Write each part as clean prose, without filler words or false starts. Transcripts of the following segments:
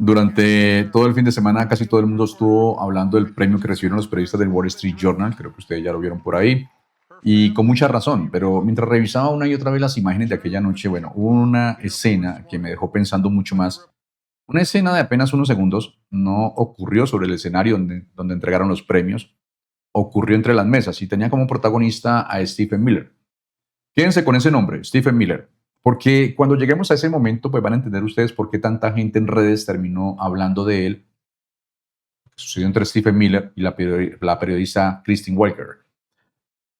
Durante todo el fin de semana casi todo el mundo estuvo hablando del premio que recibieron los periodistas del Wall Street Journal, creo que ustedes ya lo vieron por ahí, y con mucha razón, pero mientras revisaba una y otra vez las imágenes de aquella noche, bueno, hubo una escena que me dejó pensando mucho más. Una escena de apenas unos segundos no ocurrió sobre el escenario donde entregaron los premios, ocurrió entre las mesas y tenía como protagonista a Stephen Miller. Quédense con ese nombre, Stephen Miller, porque cuando lleguemos a ese momento, pues van a entender ustedes por qué tanta gente en redes terminó hablando de él. Sucedió entre Stephen Miller y la periodista Christine Walker.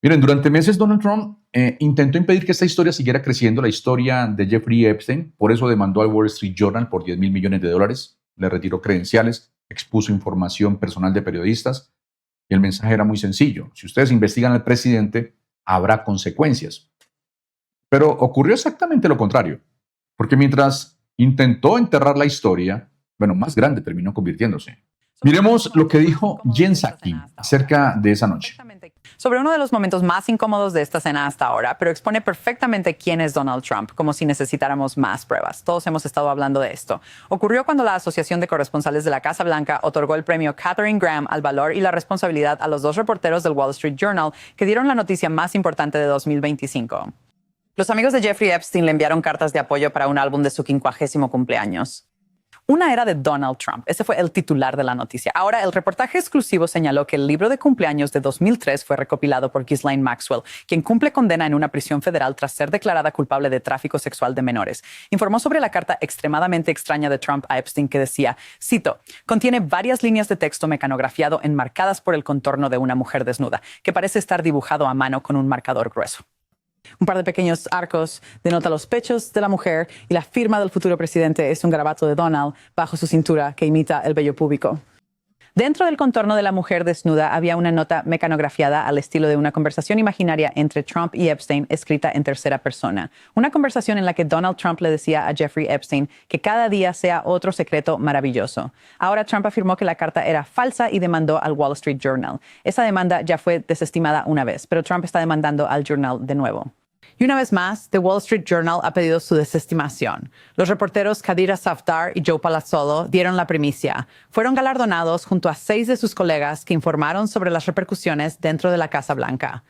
Miren, durante meses Donald Trump intentó impedir que esta historia siguiera creciendo, la historia de Jeffrey Epstein. Por eso demandó al Wall Street Journal por $10,000 millones, le retiró credenciales, expuso información personal de periodistas. Y el mensaje era muy sencillo: si ustedes investigan al presidente, habrá consecuencias. Pero ocurrió exactamente lo contrario, porque mientras intentó enterrar la historia, bueno, más grande terminó convirtiéndose. Miremos lo que dijo Jen Psaki acerca de esa noche. Sobre uno de los momentos más incómodos de esta cena hasta ahora, pero expone perfectamente quién es Donald Trump, como si necesitáramos más pruebas. Todos hemos estado hablando de esto. Ocurrió cuando la Asociación de Corresponsales de la Casa Blanca otorgó el premio Katharine Graham al valor y la responsabilidad a los dos reporteros del Wall Street Journal que dieron la noticia más importante de 2025. Los amigos de Jeffrey Epstein le enviaron cartas de apoyo para un álbum de su 50º cumpleaños. Una era de Donald Trump. Ese fue el titular de la noticia. Ahora, el reportaje exclusivo señaló que el libro de cumpleaños de 2003 fue recopilado por Ghislaine Maxwell, quien cumple condena en una prisión federal tras ser declarada culpable de tráfico sexual de menores. Informó sobre la carta extremadamente extraña de Trump a Epstein que decía, cito, contiene varias líneas de texto mecanografiado enmarcadas por el contorno de una mujer desnuda, que parece estar dibujado a mano con un marcador grueso. Un par de pequeños arcos denota los pechos de la mujer y la firma del futuro presidente es un garabato de Donald bajo su cintura que imita el vello púbico. Dentro del contorno de la mujer desnuda había una nota mecanografiada al estilo de una conversación imaginaria entre Trump y Epstein escrita en tercera persona. Una conversación en la que Donald Trump le decía a Jeffrey Epstein que cada día sea otro secreto maravilloso. Ahora Trump afirmó que la carta era falsa y demandó al Wall Street Journal. Esa demanda ya fue desestimada una vez, pero Trump está demandando al Journal de nuevo. Y una vez más, The Wall Street Journal ha pedido su desestimación. Los reporteros Khadija Safdar y Joe Palazzolo dieron la primicia. Fueron galardonados junto a 6 de sus colegas que informaron sobre las repercusiones dentro de la Casa Blanca.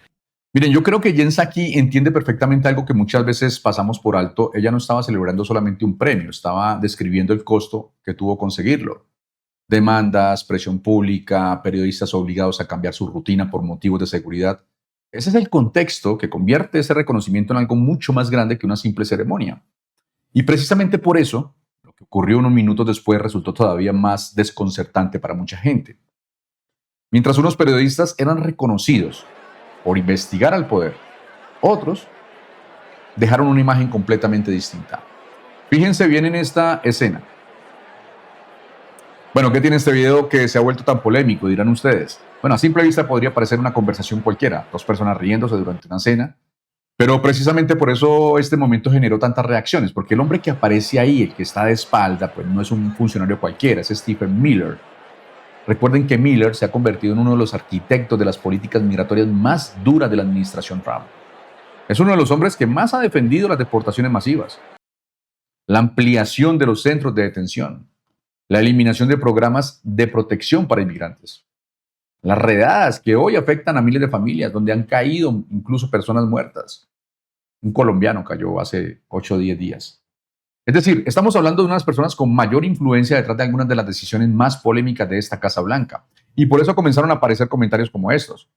Miren, yo creo que Jen Psaki entiende perfectamente algo que muchas veces pasamos por alto. Ella no estaba celebrando solamente un premio, estaba describiendo el costo que tuvo conseguirlo. Demandas, presión pública, periodistas obligados a cambiar su rutina por motivos de seguridad. Ese es el contexto que convierte ese reconocimiento en algo mucho más grande que una simple ceremonia. Y precisamente por eso, lo que ocurrió unos minutos después resultó todavía más desconcertante para mucha gente. Mientras unos periodistas eran reconocidos por investigar al poder, otros dejaron una imagen completamente distinta. Fíjense bien en esta escena. Bueno, ¿qué tiene este video que se ha vuelto tan polémico? Dirán ustedes. Bueno, a simple vista podría parecer una conversación cualquiera, dos personas riéndose durante una cena, pero precisamente por eso este momento generó tantas reacciones, porque el hombre que aparece ahí, el que está de espalda, pues no es un funcionario cualquiera, es Stephen Miller. Recuerden que Miller se ha convertido en uno de los arquitectos de las políticas migratorias más duras de la administración Trump. Es uno de los hombres que más ha defendido las deportaciones masivas, la ampliación de los centros de detención, la eliminación de programas de protección para inmigrantes, las redadas que hoy afectan a miles de familias, donde han caído incluso personas muertas. Un colombiano cayó hace 8 o 10 días. Es decir, estamos hablando de unas personas con mayor influencia detrás de algunas de las decisiones más polémicas de esta Casa Blanca. Y por eso comenzaron a aparecer comentarios como estos.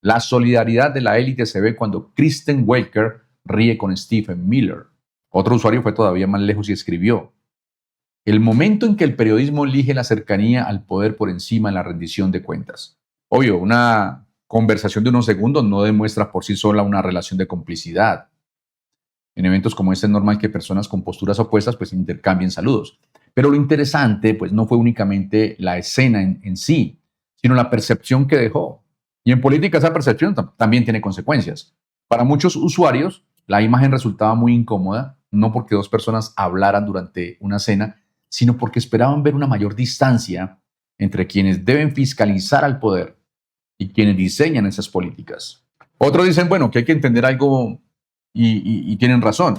La solidaridad de la élite se ve cuando Kristen Welker ríe con Stephen Miller. Otro usuario fue todavía más lejos y escribió: el momento en que el periodismo elige la cercanía al poder por encima de la rendición de cuentas. Obvio, una conversación de unos segundos no demuestra por sí sola una relación de complicidad. En eventos como este es normal que personas con posturas opuestas pues intercambien saludos. Pero lo interesante pues no fue únicamente la escena en sí, sino la percepción que dejó. Y en política esa percepción también tiene consecuencias. Para muchos usuarios, la imagen resultaba muy incómoda, no porque dos personas hablaran durante una cena, sino porque esperaban ver una mayor distancia entre quienes deben fiscalizar al poder y quienes diseñan esas políticas. Otros dicen, bueno, que hay que entender algo y tienen razón.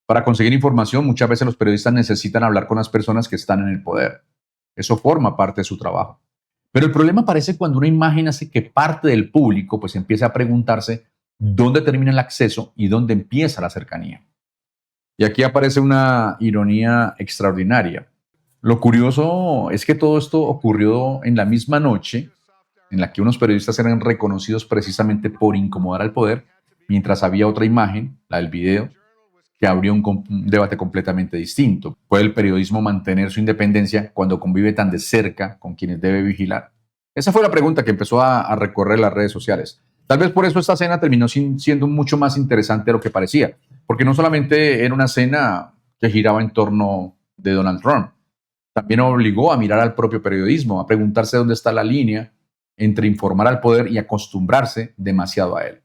Para conseguir información, muchas veces los periodistas necesitan hablar con las personas que están en el poder. Eso forma parte de su trabajo. Pero el problema aparece cuando una imagen hace que parte del público pues empiece a preguntarse dónde termina el acceso y dónde empieza la cercanía. Y aquí aparece una ironía extraordinaria. Lo curioso es que todo esto ocurrió en la misma noche en la que unos periodistas eran reconocidos precisamente por incomodar al poder, mientras había otra imagen, la del video, que abrió un debate completamente distinto. ¿Puede el periodismo mantener su independencia cuando convive tan de cerca con quienes debe vigilar? Esa fue la pregunta que empezó a recorrer las redes sociales. Tal vez por eso esta cena terminó siendo mucho más interesante de lo que parecía, porque no solamente era una cena que giraba en torno de Donald Trump, también obligó a mirar al propio periodismo, a preguntarse dónde está la línea entre informar al poder y acostumbrarse demasiado a él.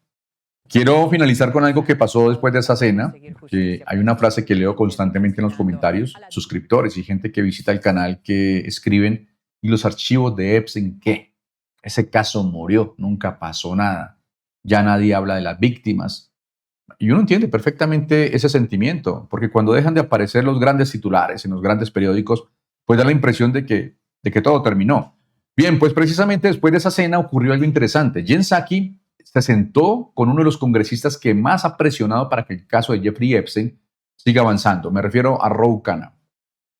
Quiero finalizar con algo que pasó después de esa cena, que hay una frase que leo constantemente en los comentarios, suscriptores y gente que visita el canal que escriben: ¿y los archivos de Epstein qué? Ese caso murió, nunca pasó nada. Ya nadie habla de las víctimas. Y uno entiende perfectamente ese sentimiento, porque cuando dejan de aparecer los grandes titulares en los grandes periódicos, pues da la impresión de que todo terminó. Bien, pues precisamente después de esa cena ocurrió algo interesante. Jen Psaki se sentó con uno de los congresistas que más ha presionado para que el caso de Jeffrey Epstein siga avanzando. Me refiero a Ro Khanna.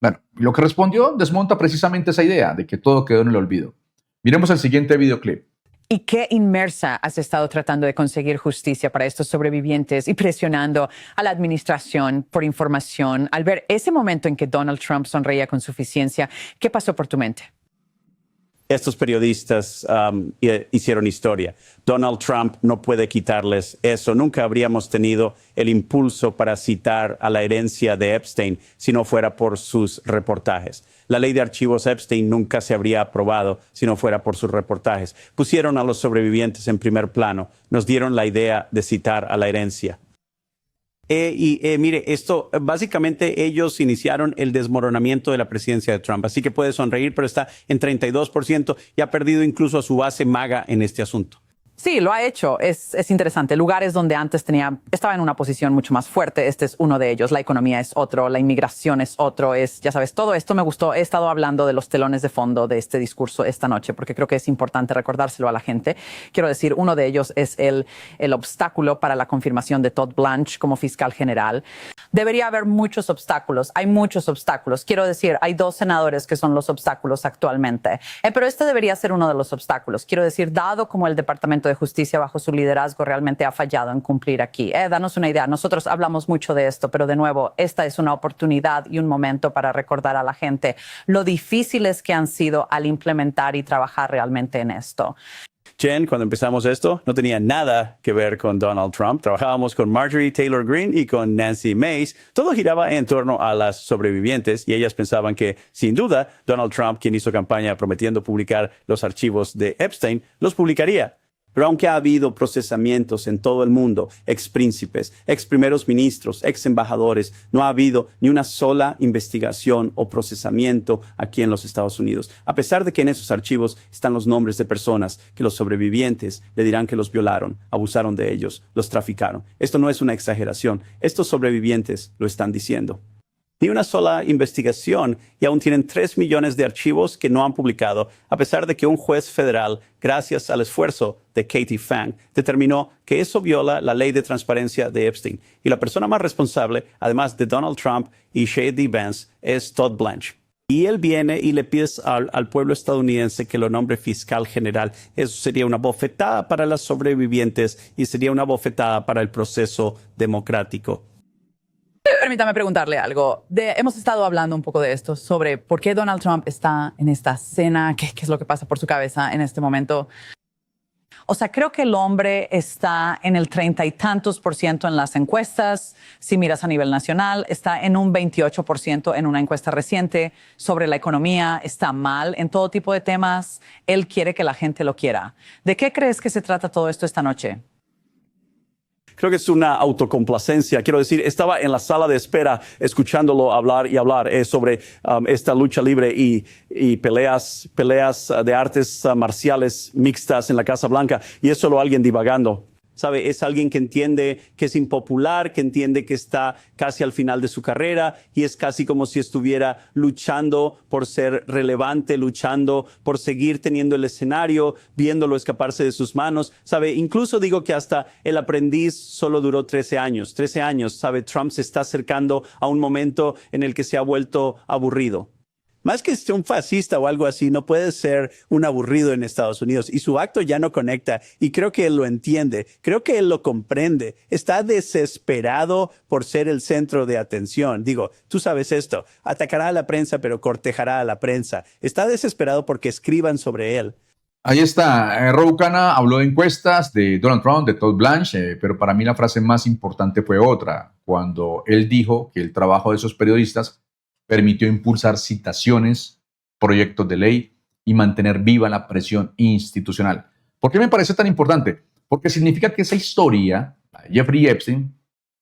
Bueno, lo que respondió desmonta precisamente esa idea de que todo quedó en el olvido. Miremos el siguiente videoclip. ¿Y qué inmersa has estado tratando de conseguir justicia para estos sobrevivientes y presionando a la administración por información? Al ver ese momento en que Donald Trump sonreía con suficiencia, ¿qué pasó por tu mente? Estos periodistas hicieron historia. Donald Trump no puede quitarles eso. Nunca habríamos tenido el impulso para citar a la herencia de Epstein si no fuera por sus reportajes. La ley de archivos Epstein nunca se habría aprobado si no fuera por sus reportajes. Pusieron a los sobrevivientes en primer plano. Nos dieron la idea de citar a la herencia. Mire, esto básicamente ellos iniciaron el desmoronamiento de la presidencia de Trump. Así que puede sonreír, pero está en 32% y ha perdido incluso a su base MAGA en este asunto. Sí, lo ha hecho. Es interesante. Lugares donde antes estaba en una posición mucho más fuerte. Este es uno de ellos. La economía es otro, la inmigración es otro. Ya sabes, todo esto me gustó. He estado hablando de los telones de fondo de este discurso esta noche porque creo que es importante recordárselo a la gente. Quiero decir, uno de ellos es el obstáculo para la confirmación de Todd Blanche como fiscal general. Debería haber muchos obstáculos. Hay muchos obstáculos. Quiero decir, hay 2 senadores que son los obstáculos actualmente. Pero este debería ser uno de los obstáculos. Quiero decir, dado como el Departamento de Justicia bajo su liderazgo realmente ha fallado en cumplir aquí. Danos una idea. Nosotros hablamos mucho de esto, pero de nuevo, esta es una oportunidad y un momento para recordar a la gente lo difíciles que han sido al implementar y trabajar realmente en esto. Jen, cuando empezamos esto, no tenía nada que ver con Donald Trump. Trabajábamos con Marjorie Taylor Greene y con Nancy Mace. Todo giraba en torno a las sobrevivientes y ellas pensaban que, sin duda, Donald Trump, quien hizo campaña prometiendo publicar los archivos de Epstein, los publicaría. Pero aunque ha habido procesamientos en todo el mundo, ex príncipes, ex primeros ministros, ex embajadores, no ha habido ni una sola investigación o procesamiento aquí en los Estados Unidos. A pesar de que en esos archivos están los nombres de personas que los sobrevivientes le dirán que los violaron, abusaron de ellos, los traficaron. Esto no es una exageración. Estos sobrevivientes lo están diciendo. Ni una sola investigación y aún tienen 3 millones de archivos que no han publicado, a pesar de que un juez federal, gracias al esfuerzo de Katie Pham, determinó que eso viola la ley de transparencia de Epstein. Y la persona más responsable, además de Donald Trump y J.D. Vance, es Todd Blanche. Y él viene y le pide al pueblo estadounidense que lo nombre fiscal general. Eso sería una bofetada para las sobrevivientes y sería una bofetada para el proceso democrático. Permítame preguntarle algo. Hemos estado hablando un poco de esto, sobre por qué Donald Trump está en esta cena, qué es lo que pasa por su cabeza en este momento. O sea, creo que el hombre está en el 30 y tantos % en las encuestas. Si miras a nivel nacional, está en un 28% en una encuesta reciente sobre la economía. Está mal en todo tipo de temas. Él quiere que la gente lo quiera. ¿De qué crees que se trata todo esto esta noche? Creo que es una autocomplacencia. Quiero decir, estaba en la sala de espera escuchándolo hablar sobre esta lucha libre y peleas de artes marciales mixtas en la Casa Blanca. Y es solo alguien divagando. ¿sabe? Es alguien que entiende que es impopular, que entiende que está casi al final de su carrera y es casi como si estuviera luchando por ser relevante, luchando por seguir teniendo el escenario, viéndolo escaparse de sus manos, ¿sabe? Incluso digo que hasta El Aprendiz solo duró 13 años. 13 años, ¿sabe? Trump se está acercando a un momento en el que se ha vuelto aburrido. Más que ser un fascista o algo así, no puede ser un aburrido en Estados Unidos. Y su acto ya no conecta. Y creo que él lo entiende. Creo que él lo comprende. Está desesperado por ser el centro de atención. Digo, tú sabes esto. Atacará a la prensa, pero cortejará a la prensa. Está desesperado porque escriban sobre él. Ahí está. Ro Khanna habló de encuestas de Donald Trump, de Todd Blanche, pero para mí la frase más importante fue otra, cuando él dijo que el trabajo de esos periodistas permitió impulsar citaciones, proyectos de ley y mantener viva la presión institucional. ¿Por qué me parece tan importante? Porque significa que esa historia, la de Jeffrey Epstein,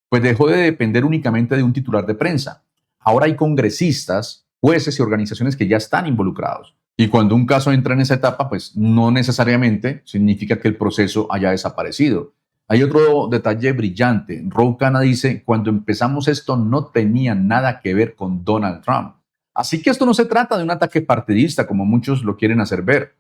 pues dejó de depender únicamente de un titular de prensa. Ahora hay congresistas, jueces y organizaciones que ya están involucrados. Y cuando un caso entra en esa etapa, pues no necesariamente significa que el proceso haya desaparecido. Hay otro detalle brillante. Ro Khanna dice, cuando empezamos esto no tenía nada que ver con Donald Trump. Así que esto no se trata de un ataque partidista como muchos lo quieren hacer ver.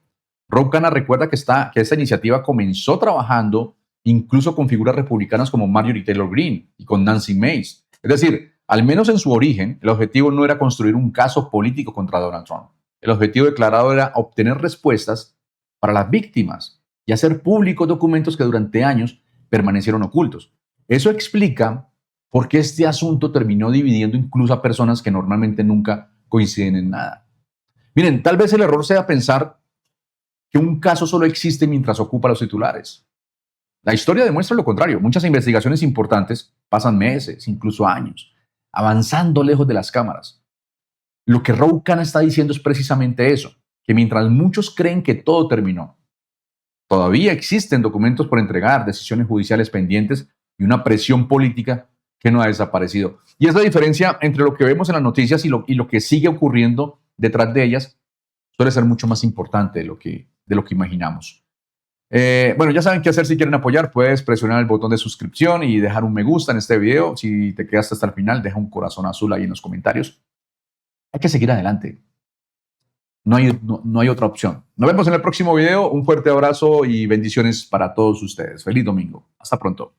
Ro Khanna recuerda que esta iniciativa comenzó trabajando incluso con figuras republicanas como Marjorie Taylor Greene y con Nancy Mace. Es decir, al menos en su origen, el objetivo no era construir un caso político contra Donald Trump. El objetivo declarado era obtener respuestas para las víctimas y hacer públicos documentos que durante años permanecieron ocultos. Eso explica por qué este asunto terminó dividiendo incluso a personas que normalmente nunca coinciden en nada. Miren, tal vez el error sea pensar que un caso solo existe mientras ocupa los titulares. La historia demuestra lo contrario. Muchas investigaciones importantes pasan meses, incluso años, avanzando lejos de las cámaras. Lo que Ro Khanna está diciendo es precisamente eso, que mientras muchos creen que todo terminó, todavía existen documentos por entregar, decisiones judiciales pendientes y una presión política que no ha desaparecido. Y es la diferencia entre lo que vemos en las noticias y lo que sigue ocurriendo detrás de ellas, suele ser mucho más importante de lo que imaginamos. Bueno, ya saben qué hacer si quieren apoyar. Puedes presionar el botón de suscripción y dejar un me gusta en este video. Si te quedaste hasta el final, deja un corazón azul ahí en los comentarios. Hay que seguir adelante. No hay otra opción. Nos vemos en el próximo video. Un fuerte abrazo y bendiciones para todos ustedes. Feliz domingo. Hasta pronto.